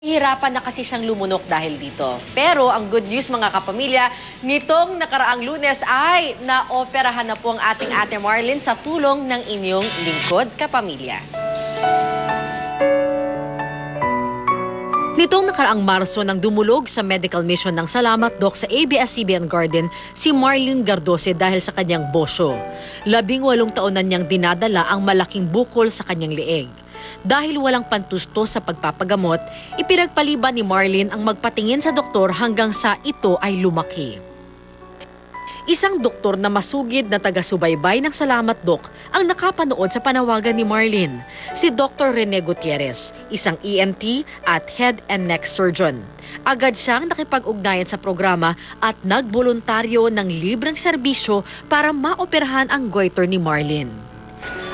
Hirapan na kasi siyang lumunok dahil dito. Pero ang good news mga kapamilya, nitong nakaraang Lunes ay naoperahan na po ang ating Ate Marlene sa tulong ng inyong lingkod kapamilya. Nitong nakaraang Marso nang dumulog sa medical mission ng Salamat Doc sa ABS-CBN Garden si Marlene Gardose dahil sa kanyang bosyo. 18 taon na niyang dinadala ang malaking bukol sa kanyang leeg. Dahil walang pantusto sa pagpapagamot, ipinagpaliban ni Marlene ang magpatingin sa doktor hanggang sa ito ay lumaki. Isang doktor na masugid na taga-subaybay ng Salamat Doc ang nakapanood sa panawagan ni Marlene, si Dr. Rene Gutierrez, isang ENT at head and neck surgeon. Agad siyang nakipag-ugnayan sa programa at nagboluntaryo ng libreng serbisyo para maoperahan ang goiter ni Marlene.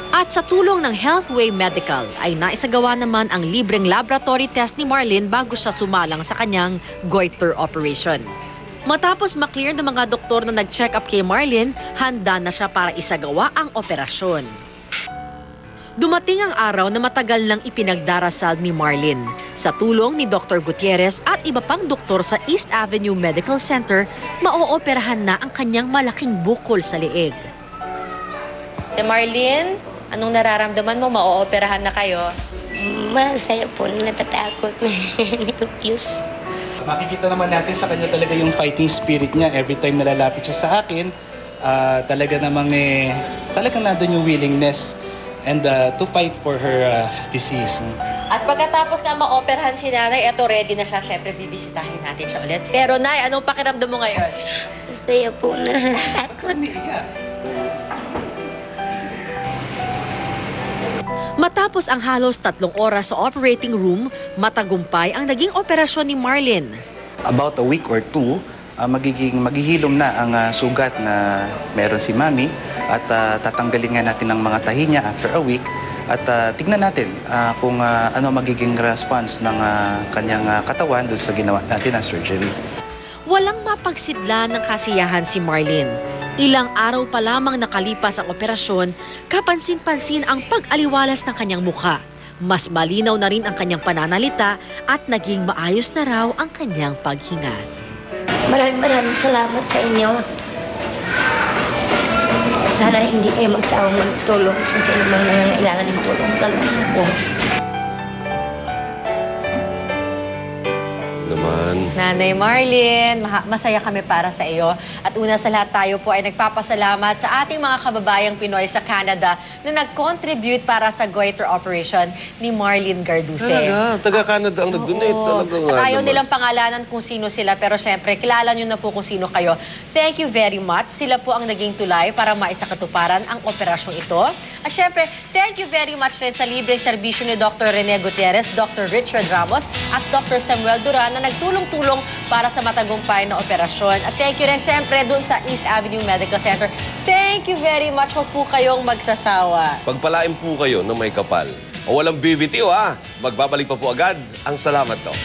At sa tulong ng Healthway Medical ay naisagawa naman ang libreng laboratory test ni Marlene bago siya sumalang sa kanyang goiter operation. Matapos maklear ng mga doktor na nag-check up kay Marlene, handa na siya para isagawa ang operasyon. Dumating ang araw na matagal nang ipinagdarasal ni Marlene. Sa tulong ni Dr. Gutierrez at iba pang doktor sa East Avenue Medical Center, maooperahan na ang kanyang malaking bukol sa leeg. Marlene, anong nararamdaman mo? Maooperahan na kayo? Masaya po, natatakot. Nervous. Makikita naman natin sa kanya talaga yung fighting spirit niya. Every time nalalapit siya sa akin, talaga namang talaga nandun yung willingness and to fight for her disease. At pagkatapos nga maoperahan si Nanay, eto ready na siya. Siyempre, bibisitahin natin siya ulit. Pero Nay, anong pakiramdam mo ngayon? Masaya po, natatakot. Matapos ang halos 3 oras sa operating room, matagumpay ang naging operasyon ni Marlene. About a week or two, maghihilom na ang sugat na meron si Mami at tatanggalin nga natin ang mga tahi niya after a week at tignan natin kung ano magiging response ng kanyang katawan doon sa ginawa natin na surgery. Walang mapagsidla ng kasiyahan si Marlene. Ilang araw pa lamang nakalipas ang operasyon, kapansin-pansin ang pag-aliwalas ng kanyang mukha. Mas malinaw na rin ang kanyang pananalita at naging maayos na raw ang kanyang paghinga. Maraming salamat sa inyo. Sana hindi kayo magsawang magtulong sa sinumang nangangailangan ng tulong. Nanay Marlene, masaya kami para sa iyo. At una sa lahat tayo po ay nagpapasalamat sa ating mga kababayang Pinoy sa Canada na nag-contribute para sa goiter operation ni Marlene Gardose. Talaga? Taga-Canada ang nag-donate. Talaga nga Ayaw naman nilang pangalanan kung sino sila, pero syempre, kilala nyo na po kung sino kayo. Thank you very much. Sila po ang naging tulay para maisakatuparan ang operasyong ito. At syempre, thank you very much rin sa libreng serbisyo ni Dr. Rene Gutierrez, Dr. Richard Ramos at Dr. Samuel Duran na nagtulong-tulong para sa matagumpay na operasyon. At thank you rin syempre dun sa East Avenue Medical Center. Thank you very much. Huwag po kayong magsasawa. Pagpalain po kayo ng may kapal. O walang bibitiw ha. Magbabalik pa po agad ang Salamat Doc.